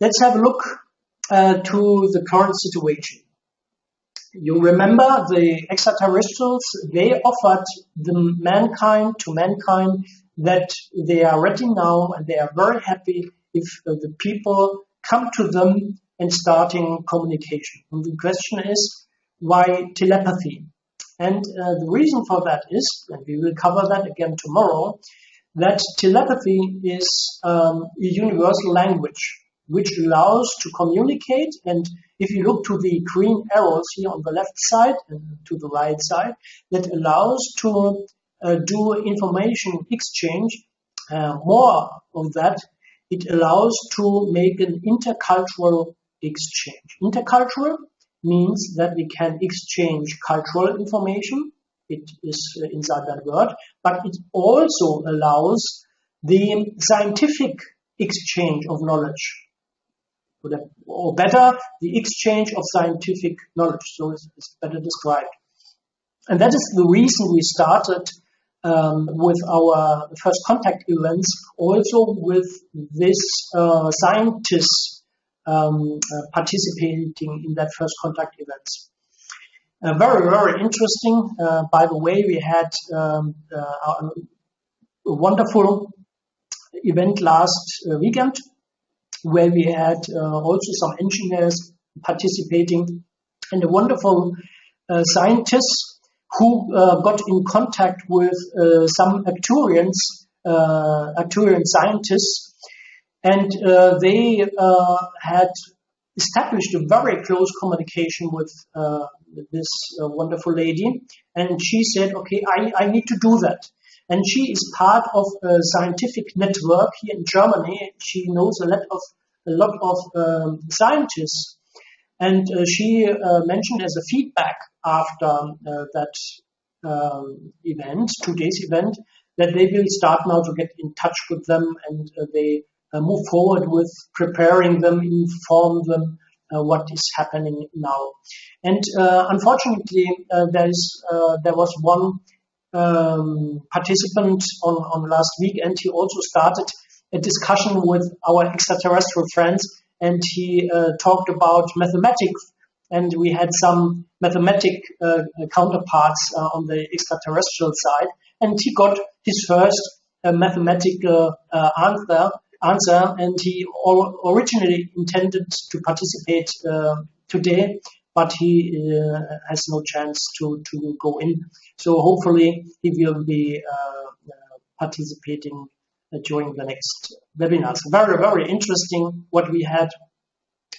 Let's have a look to the current situation. You remember the extraterrestrials, they offered to mankind that they are ready now and they are very happy if the people come to them and starting communication. And the question is, why telepathy? And the reason for that is, and we will cover that again tomorrow, that telepathy is a universal language which allows to communicate. And if you look to the green arrows here on the left side and to the right side, that allows to do information exchange. More of that, it allows to make an intercultural exchange. Intercultural means that we can exchange cultural information. It is inside that word, but it also allows the scientific exchange of knowledge. Or better, the exchange of scientific knowledge. So it's better described. And that is the reason we started with our first contact events, also with this scientists participating in that first contact events. Very, very interesting. By the way, we had a wonderful event last weekend, where we had also some engineers participating and a wonderful scientist who got in contact with some Arcturian scientists, and they had established a very close communication with this wonderful lady, and she said, okay, I need to do that. And she is part of a scientific network here in Germany. She knows a lot of scientists. And she mentioned as a feedback after that event, 2 days event, that they will start now to get in touch with them, and they move forward with preparing them, inform them what is happening now. And unfortunately, there was one participant on last weekend. He also started a discussion with our extraterrestrial friends, and he talked about mathematics, and we had some mathematic counterparts on the extraterrestrial side, and he got his first mathematical answer, and he originally intended to participate today, but he has no chance to go in. So hopefully he will be participating during the next webinars. Very, very interesting what we had.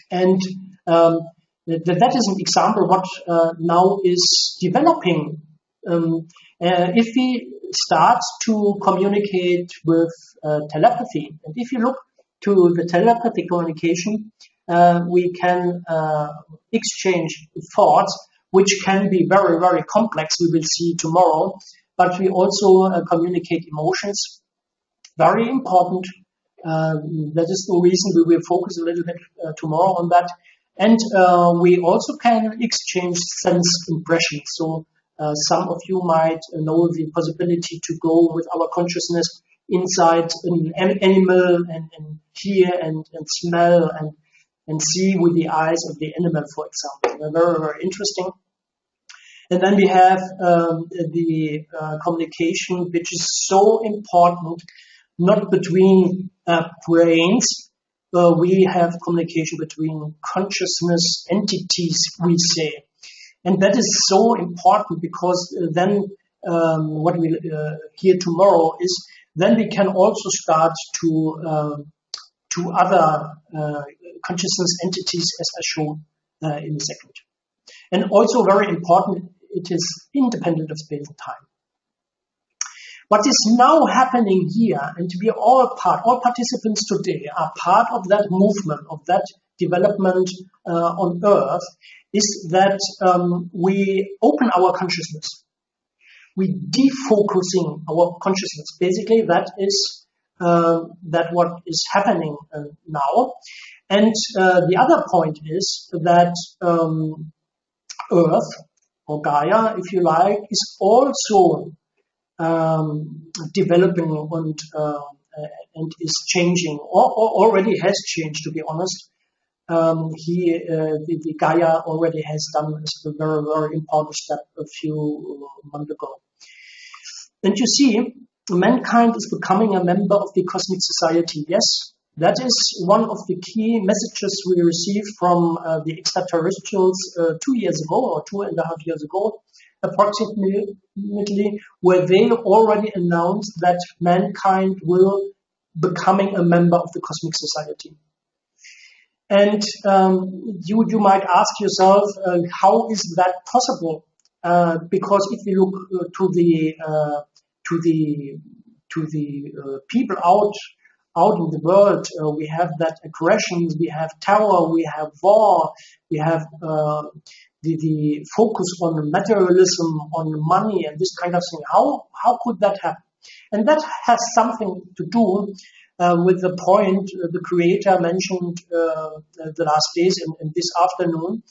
And that is an example what now is developing. If we start to communicate with telepathy, and if you look to the telepathy communication, we can exchange thoughts, which can be very, very complex. We will see tomorrow. But we also communicate emotions. Very important. That is the reason we will focus a little bit tomorrow on that. And we also can exchange sense impressions. So some of you might know the possibility to go with our consciousness inside an animal and hear and smell and see with the eyes of the animal, for example. They're very, very interesting. And then we have the communication, which is so important, not between brains. We have communication between consciousness entities, we say. And that is so important, because then what we hear tomorrow is then we can also start to other consciousness entities, as I show in a second. And also very important, it is independent of space and time. What is now happening here, and we are all participants today are part of that movement, of that development on Earth, is that we open our consciousness. We defocusing our consciousness. Basically, that is that what is happening now. And the other point is that Earth, or Gaia, if you like, is also developing and is changing, or already has changed, to be honest. the Gaia already has done a very, very important step a few months ago. And you see, mankind is becoming a member of the cosmic society. Yes, that is one of the key messages we received from the extraterrestrials 2 years ago, or 2.5 years ago, approximately, where they already announced that mankind will becoming a member of the cosmic society. And you might ask yourself, how is that possible? Because if you look to the people out in the world, we have that aggressions, we have terror, we have war, we have the focus on materialism, on money, and this kind of thing. How could that happen? And that has something to do with the point the creator mentioned the last days and this afternoon.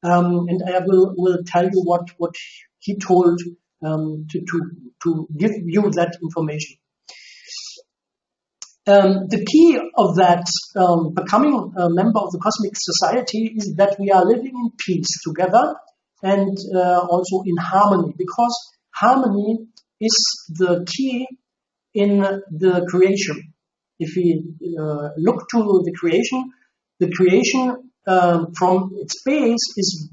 And I will tell you what he told to give you that information. The key of that becoming a member of the cosmic society is that we are living in peace together and also in harmony, because harmony is the key in the creation. If we look to the creation from its base is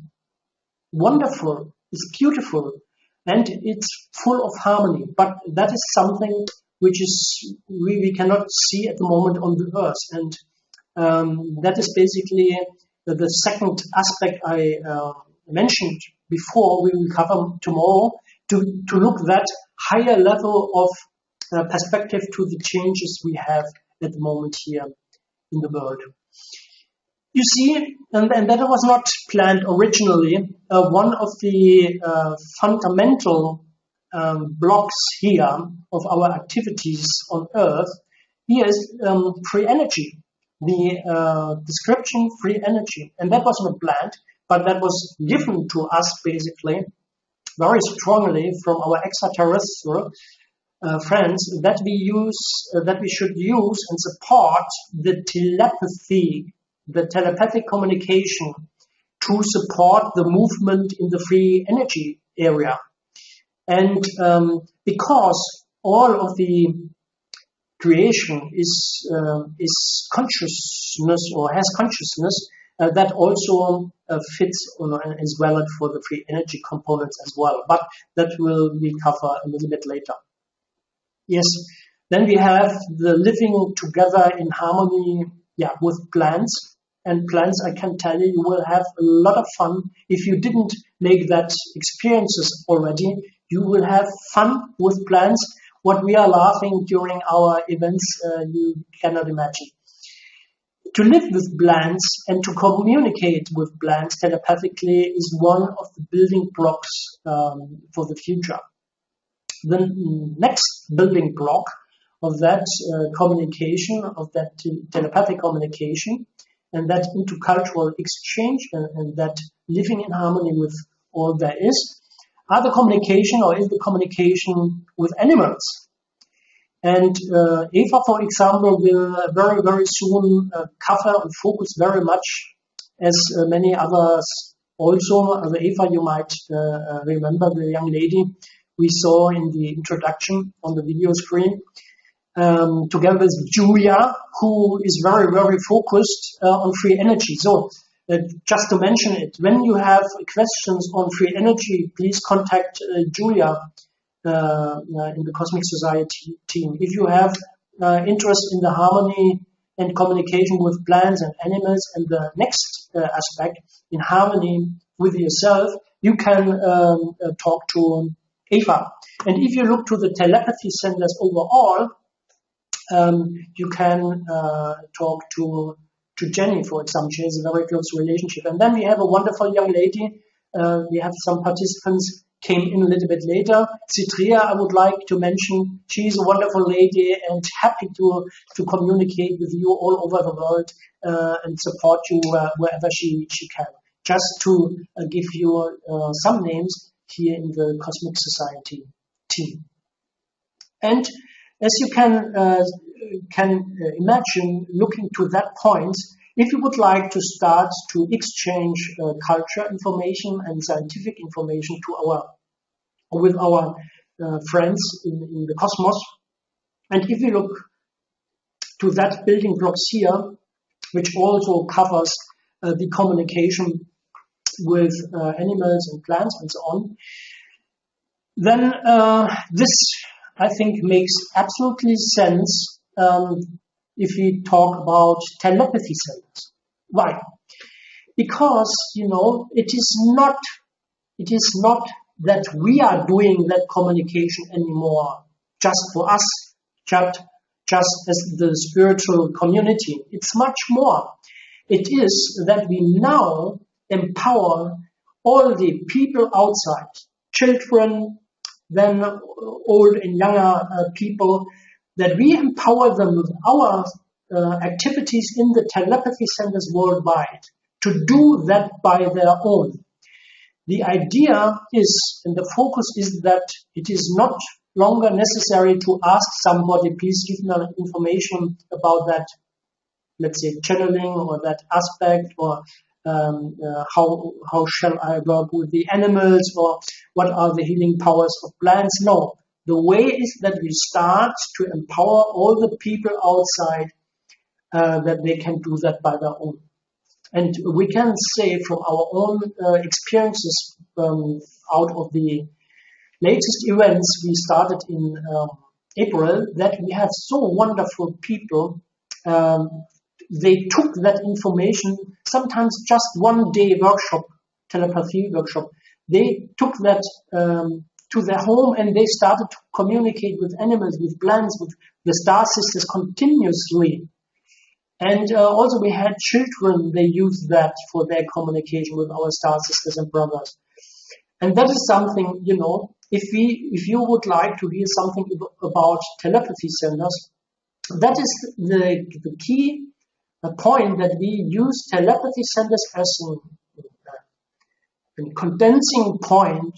wonderful, it's beautiful, and it's full of harmony. But that is something which is we cannot see at the moment on the earth, and that is basically the second aspect I mentioned before. We will cover tomorrow to look that higher level of perspective to the changes we have at the moment here in the world. You see, and that was not planned originally. One of the fundamental blocks here of our activities on Earth here is free energy. The description free energy, and that was not planned, but that was given to us basically very strongly from our extraterrestrial friends, that we should use and support the telepathy, the telepathic communication, to support the movement in the free energy area. And because all of the creation is consciousness or has consciousness, that also fits and is valid for the free energy components as well. But that will be covered a little bit later. Yes, then we have the living together in harmony, with plants. And plants, I can tell you will have a lot of fun. If you didn't make that experiences already, you will have fun with plants. What we are laughing during our events, you cannot imagine. To live with plants and to communicate with plants telepathically is one of the building blocks for the future. The next building block of that communication, of that telepathic communication, and that intercultural exchange and that living in harmony with all there is, are the communication or is the communication with animals. And Eva, for example, will very, very soon cover and focus very much, as many others also. Eva, you might remember the young lady we saw in the introduction on the video screen, together with Julia, who is very, very focused on free energy. So just to mention it, when you have questions on free energy, please contact Julia in the Cosmic Society team. If you have interest in the harmony and communication with plants and animals, and the next aspect in harmony with yourself, you can talk to Eva. And if you look to the Telepathy Centers overall, you can talk to Jenny, for example. She has a very close relationship. And then we have a wonderful young lady. We have some participants came in a little bit later. Citria, I would like to mention. She's a wonderful lady and happy to communicate with you all over the world and support you wherever she can. Just to give you some names here in the Cosmic Society team. And as you can imagine, looking to that point, if you would like to start to exchange culture information and scientific information with our friends in the cosmos, and if you look to that building blocks here, which also covers the communication with animals and plants and so on, then this, I think, makes absolutely sense if we talk about telepathy centers. Why? Because, it is not that we are doing that communication anymore just for us, just as the spiritual community. It's much more. It is that we now empower all the people outside, children, then old and younger people, that we empower them with our activities in the telepathy centers worldwide to do that by their own. The idea is, and the focus is, that it is not longer necessary to ask somebody, please give me information about that, let's say, channeling or that aspect, or how shall I work with the animals, or what are the healing powers of plants. No, the way is that we start to empower all the people outside that they can do that by their own. And we can say from our own experiences out of the latest events we started in April, that we have so wonderful people. They took that information, sometimes just one day workshop, telepathy workshop. They took that to their home, and they started to communicate with animals, with plants, with the star sisters continuously. And also we had children, they used that for their communication with our star sisters and brothers. And that is something, if you would like to hear something about telepathy centers, that is the key point, that we use telepathy centers as a condensing point,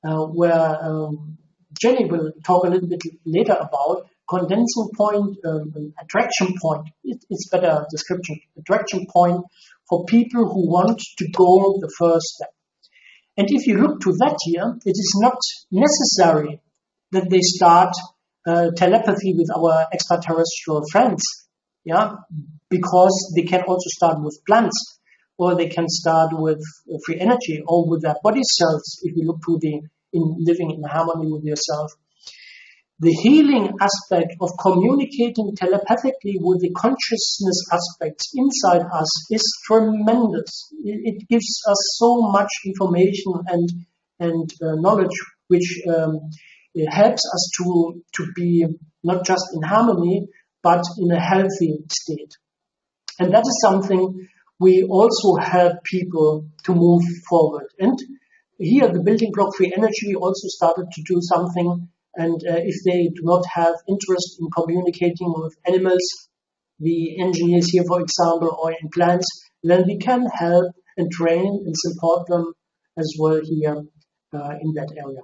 where Jenny will talk a little bit later about condensing point, attraction point. It's better description. Attraction point for people who want to go the first step. And if you look to that here, it is not necessary that they start telepathy with our extraterrestrial friends, because they can also start with plants, or they can start with free energy, or with their body cells. If you look to living in harmony with yourself. The healing aspect of communicating telepathically with the consciousness aspects inside us is tremendous. It gives us so much information and knowledge, which helps us to be not just in harmony, but in a healthy state. And that is something we also help people to move forward. And here, the building block free energy also started to do something. And if they do not have interest in communicating with animals, the engineers here, for example, or in plants, then we can help and train and support them as well here in that area.